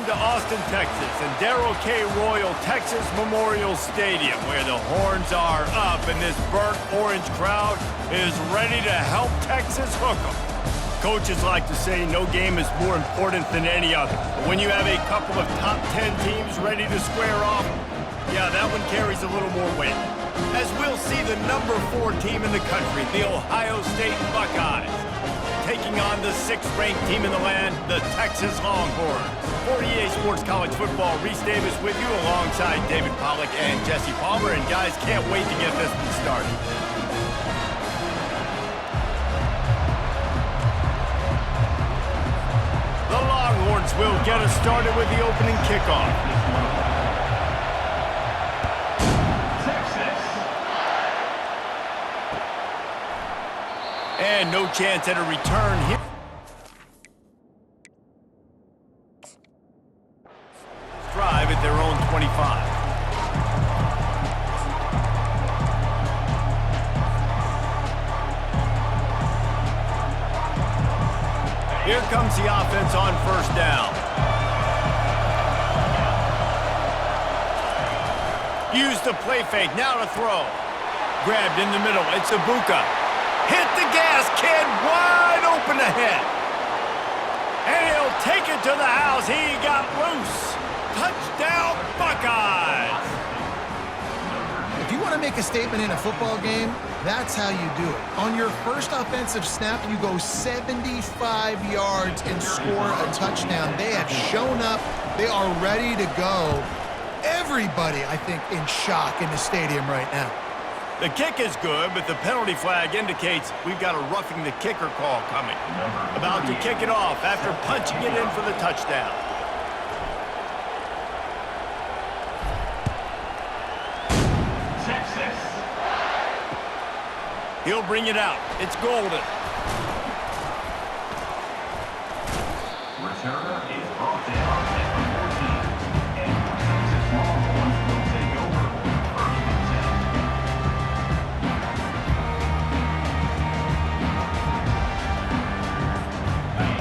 to Austin, Texas, and Darrell K. Royal Texas Memorial Stadium, where the horns are up and this burnt orange crowd is ready to help Texas hook 'em. Coaches like to say no game is more important than any other. But when you have a couple of top 10 teams ready to square off, yeah, that one carries a little more weight. As we'll see the number 4 team in the country, the Ohio State Buckeyes, taking on the 6th-ranked team in the land, the Texas Longhorns. For EA Sports College Football, Reese Davis with you alongside David Pollack and Jesse Palmer. And guys, can't wait to get this one started. The Longhorns will get us started with the opening kickoff. And no chance at a return here. Drive at their own 25. Here comes the offense on first down. Use the play fake, now to throw. Grabbed in the middle, it's Ibuka. Hit the gas, kid, wide open ahead. And he'll take it to the house. He got loose. Touchdown, Buckeyes. If you want to make a statement in a football game, that's how you do it. On your first offensive snap, you go 75 yards and score a touchdown. They have shown up. They are ready to go. Everybody, I think, in shock in the stadium right now. The kick is good, but the penalty flag indicates we've got a roughing the kicker call coming. About to kick it off after punching it in for the touchdown. He'll bring it out. It's Golden. Returner is brought down at the 14, and Texas Longhorns will take over first and 10.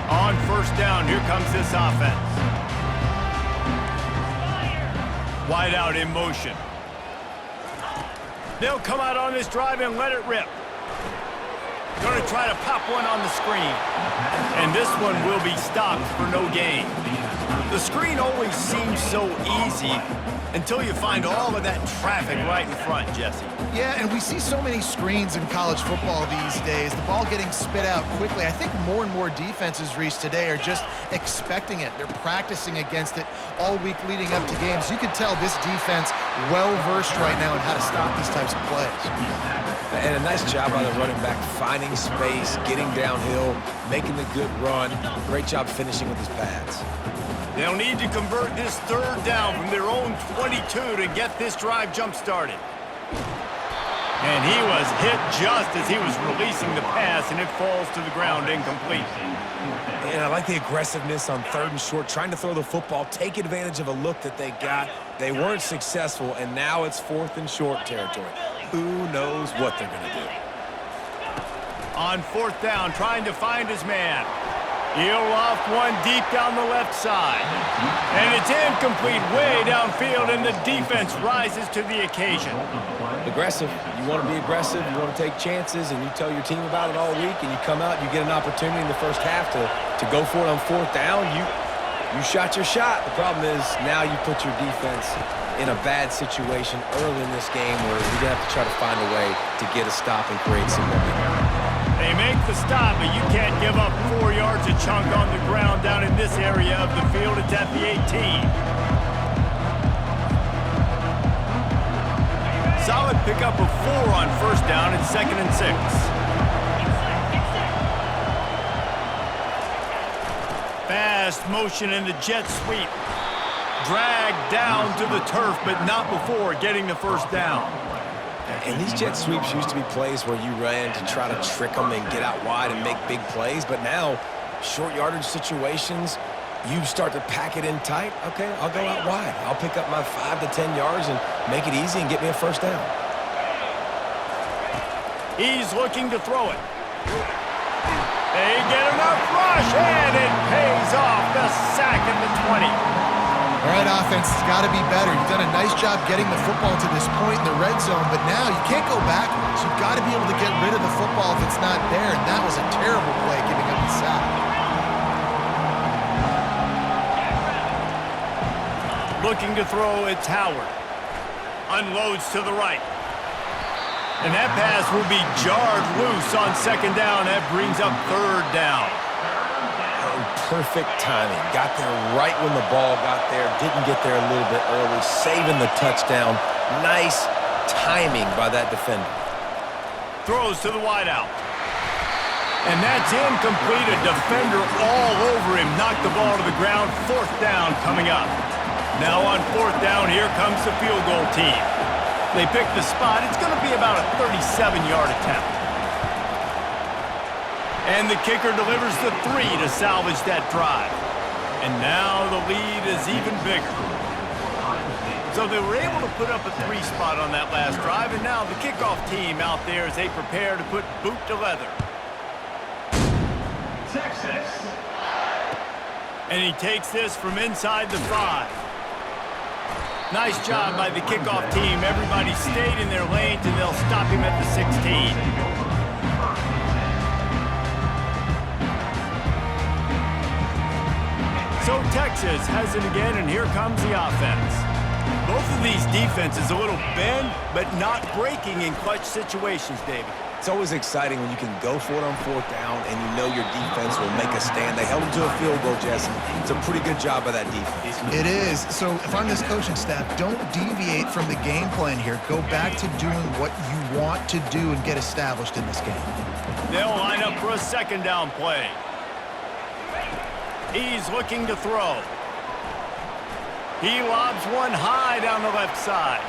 On first down, here comes this offense. Wide out in motion. They'll come out on this drive and let it rip. Going to try to pop one on the screen. And this one will be stopped for no gain. The screen always seems so easy until you find all of that traffic right in front, Jesse. Yeah, and we see so many screens in college football these days. The ball getting spit out quickly. I think more and more defenses, Reese, today are just expecting it. They're practicing against it all week leading up to games. You can tell this defense well-versed right now in how to stop these types of plays. And a nice job by the running back, finding space, getting downhill, making the good run. Great job finishing with his pads. They'll need to convert this third down from their own 22 to get this drive jump-started. And he was hit just as he was releasing the pass, and it falls to the ground incomplete. And I like the aggressiveness on 3rd and short, trying to throw the football, take advantage of a look that they got. They weren't successful, and now it's 4th and short territory. Who knows what they're going to do? On 4th down, trying to find his man. He'll loft one deep down the left side. And it's incomplete way downfield, and the defense rises to the occasion. Aggressive. You want to be aggressive. You want to take chances, and you tell your team about it all week, and you come out, you get an opportunity in the first half to go for it on 4th down. You shot your shot. The problem is now you put your defense in a bad situation early in this game where you're going to have to try to find a way to get a stop and create some momentum. They make the stop, but you can't give up 4 yards a chunk on the ground down in this area of the field. It's at the 18. Solid pickup of 4 on first down and 2nd and 6. Fast motion in the jet sweep. Dragged down to the turf, but not before getting the first down. And these jet sweeps used to be plays where you ran to try to trick them and get out wide and make big plays. But now, short yardage situations, you start to pack it in tight. Okay, I'll go out wide. I'll pick up my 5 to 10 yards and make it easy and get me a first down. He's looking to throw it. They get enough rush, and it pays off. The sack at the 20. right, offense has got to be better. You've done a nice job getting the football to this point in the red zone, but now you can't go backwards. You've got to be able to get rid of the football if it's not there, and that was a terrible play giving up the sack. Looking to throw, it's Howard. Unloads to the right. And that pass will be jarred loose on second down. That brings up third down. Perfect timing. Got there right when the ball got there. Didn't get there a little bit early. Saving the touchdown. Nice timing by that defender. Throws to the wideout. And that's incomplete. A defender all over him. Knocked the ball to the ground. Fourth down coming up. Now on fourth down, here comes the field goal team. They pick the spot. It's going to be about a 37-yard attempt. And the kicker delivers the 3 to salvage that drive. And now the lead is even bigger. So they were able to put up a 3 spot on that last drive, and now the kickoff team out there as they prepare to put boot to leather. Texas. And he takes this from inside the 5. Nice job by the kickoff team. Everybody stayed in their lanes, and they'll stop him at the 16. So Texas has it again, and here comes the offense. Both of these defenses a little bend, but not breaking in clutch situations, David. It's always exciting when you can go for it on fourth down and you know your defense will make a stand. They held them to a field goal, Jesse. It's a pretty good job by that defense. It is. So if I'm this coaching staff, don't deviate from the game plan here. Go back to doing what you want to do and get established in this game. They'll line up for a second down play. He's looking to throw. He lobs one high down the left side.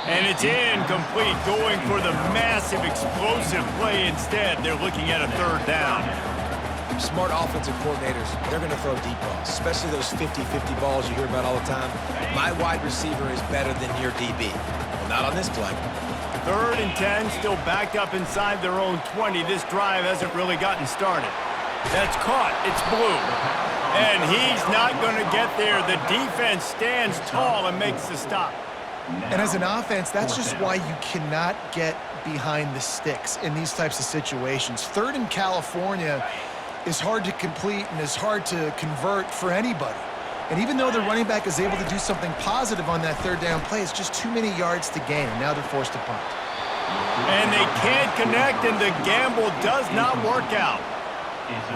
And it's incomplete, going for the massive explosive play instead. They're looking at a third down. Smart offensive coordinators, they're going to throw deep balls, especially those 50-50 balls you hear about all the time. My wide receiver is better than your DB. Well, not on this play. 3rd and 10, still backed up inside their own 20. This drive hasn't really gotten started. That's caught. It's Blue. And he's not going to get there. The defense stands tall and makes the stop. And as an offense, that's just why you cannot get behind the sticks in these types of situations. 3rd in California is hard to complete and is hard to convert for anybody. And even though the running back is able to do something positive on that 3rd down play, it's just too many yards to gain, and now they're forced to punt. And they can't connect, and the gamble does not work out.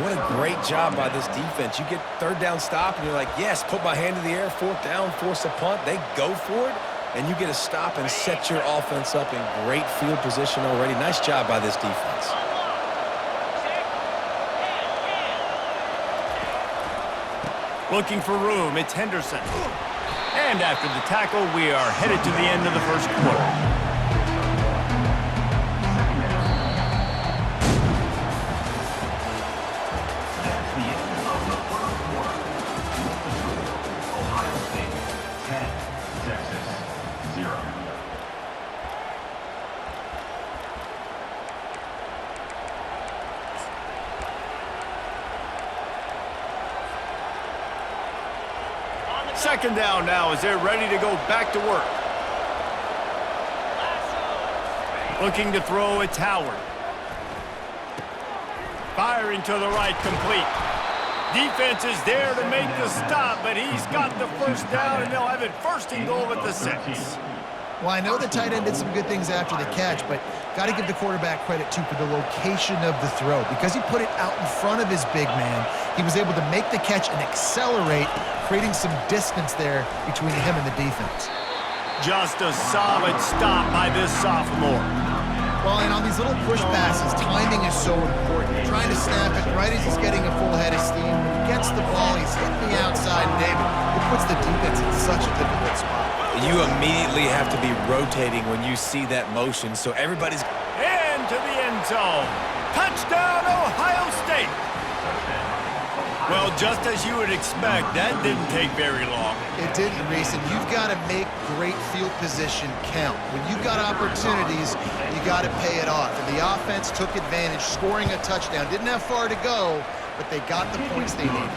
What a great job by this defense. You get 3rd down stop, and you're like, yes, put my hand in the air, 4th down, force a punt. They go for it. And you get a stop and set your offense up in great field position already. Nice job by this defense. Looking for room, it's Henderson. And after the tackle, we are headed to the end of the first quarter. Second down now as they're ready to go back to work. Looking to throw, it's Howard. Firing to the right, complete. Defense is there to make the stop, but he's got the first down, and they'll have it 1st and goal at the 6. Well, I know the tight end did some good things after the catch, but got to give the quarterback credit, too, for the location of the throw. Because he put it out in front of his big man, he was able to make the catch and accelerate, creating some distance there between him and the defense. Just a solid stop by this sophomore. Well, and on these little push passes, timing is so important. You're trying to snap it right as he's getting a full head of steam. When he gets the ball, he's hitting the outside, and David, it puts the defense in such a difficult spot. You immediately have to be rotating when you see that motion, so everybody's... Into the end zone. Touchdown, Ohio State. Well, just as you would expect, that didn't take very long. It didn't, Reese, and you've got to make great field position count. When you've got opportunities, you got to pay it off. And the offense took advantage, scoring a touchdown. Didn't have far to go, but they got the points they needed.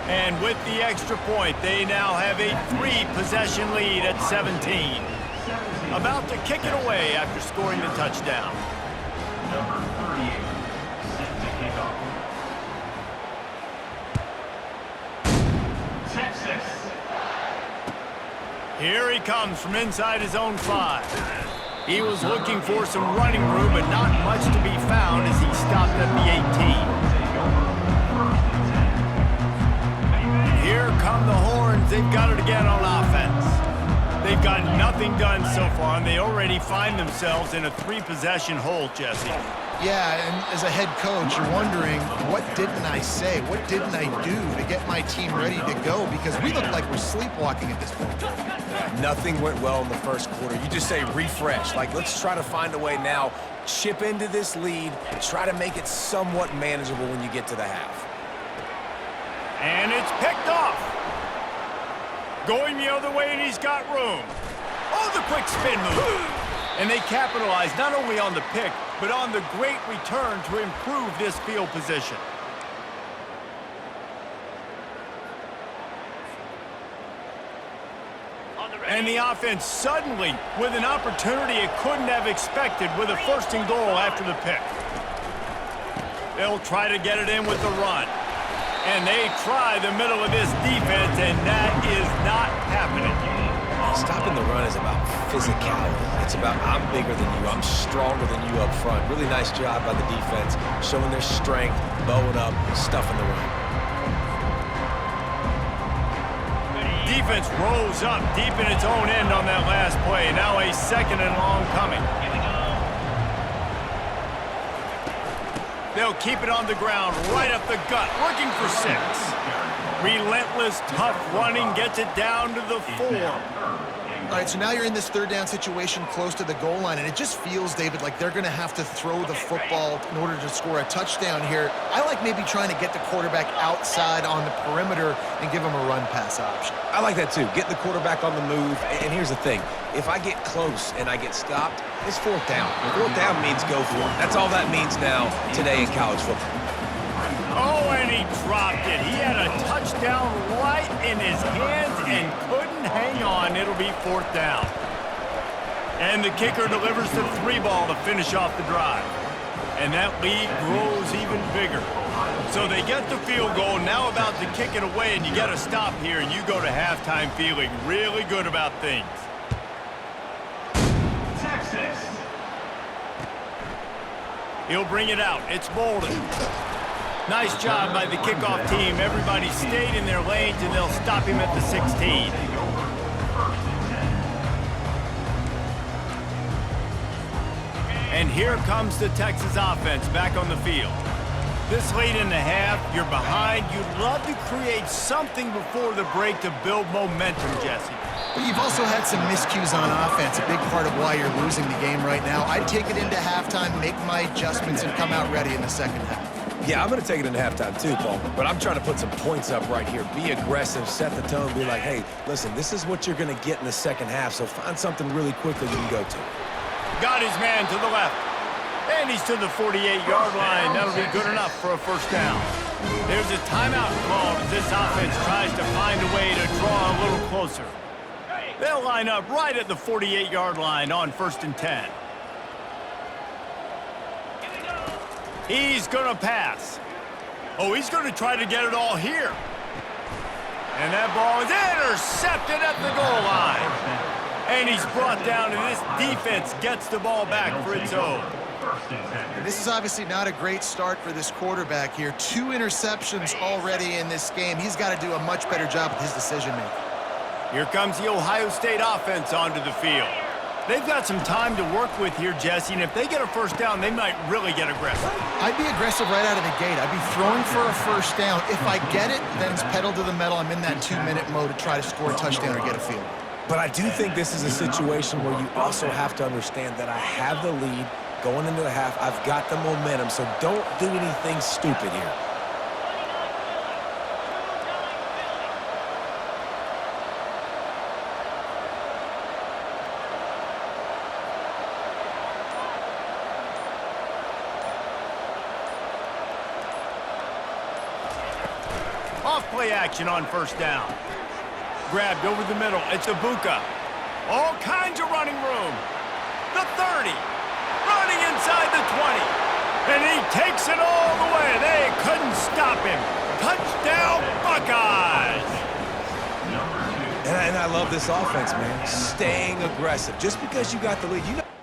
And with the extra point, they now have a 3-possession lead at 17. About to kick it away after scoring the touchdown. Number 38, set to kick off. Texas. Here he comes from inside his own 5. He was looking for some running room, but not much to be found as he stopped at the 18. Here come the Horns. They've got it again on offense. They've got nothing done so far, and they already find themselves in a 3-possession hole, Jesse. Yeah, and as a head coach, you're wondering, what didn't I say? What didn't I do to get my team ready to go? Because we look like we're sleepwalking at this point. Nothing went well in the first quarter. You just say refresh. Like, let's try to find a way now, chip into this lead, and try to make it somewhat manageable when you get to the half. And it's picked off. Going the other way, and he's got room. Oh, the quick spin move. And they capitalize not only on the pick, but on the great return to improve this field position. And the offense suddenly, with an opportunity it couldn't have expected, with a 1st and goal after the pick. They'll try to get it in with the run. And they try the middle of this defense, and that is not happening. Stopping the run is about physicality. It's about I'm bigger than you, I'm stronger than you up front. Really nice job by the defense, showing their strength, bowing up, stuffing the run. Defense rose up deep in its own end on that last play. Now a 2nd and long coming. They'll keep it on the ground, right up the gut, looking for 6. Relentless, tough running gets it down to the 4. All right, so now you're in this 3rd down situation close to the goal line, and it just feels, David, like they're going to have to throw the football in order to score a touchdown here. I like maybe trying to get the quarterback outside on the perimeter and give him a run-pass option. I like that too. Get the quarterback on the move. And here's the thing. If I get close and I get stopped, it's 4th down. 4th down means go for it. That's all that means now today in college football. Oh, and he dropped it. He had a touchdown right in his hands and couldn't hang on. It'll be 4th down. And the kicker delivers the 3 ball to finish off the drive. And that lead grows even bigger. So they get the field goal, now about to kick it away, and you got to stop here, and you go to halftime feeling really good about things. Texas. He'll bring it out. It's Bolden. Nice job by the kickoff team. Everybody stayed in their lanes, and they'll stop him at the 16. And here comes the Texas offense back on the field. This late in the half, you're behind. You'd love to create something before the break to build momentum, Jesse. But you've also had some miscues on offense, a big part of why you're losing the game right now. I'd take it into halftime, make my adjustments, and come out ready in the 2nd half. Yeah, I'm going to take it into halftime too, Paul. But I'm trying to put some points up right here. Be aggressive, set the tone, be like, hey, listen, this is what you're going to get in the 2nd half, so find something really quickly you can go to. Got his man to the left. And he's to the 48-yard line. That'll be good enough for a 1st down. There's a timeout called as this offense tries to find a way to draw a little closer. They'll line up right at the 48-yard line on 1st and 10. He's going to pass. Oh, he's going to try to get it all here. And that ball is intercepted at the goal line. And he's brought down, and this defense gets the ball back for its own. And this is obviously not a great start for this quarterback here. 2 interceptions already in this game. He's got to do a much better job with his decision-making. Here comes the Ohio State offense onto the field. They've got some time to work with here, Jesse, and if they get a 1st down, they might really get aggressive. I'd be aggressive right out of the gate. I'd be throwing for a 1st down. If I get it, then it's pedal to the metal. I'm in that 2-minute mode to try to score a touchdown or get a field. But I do think this is a situation where you also have to understand that I have the lead going into the half. I've got the momentum, so don't do anything stupid here. play action on first down. Grabbed over the middle. It's Ibuka. All kinds of running room. The 30. Running inside the 20. And he takes it all the way. They couldn't stop him. Touchdown, Buckeyes! And I love this offense, man. Staying aggressive. Just because you got the lead, you know.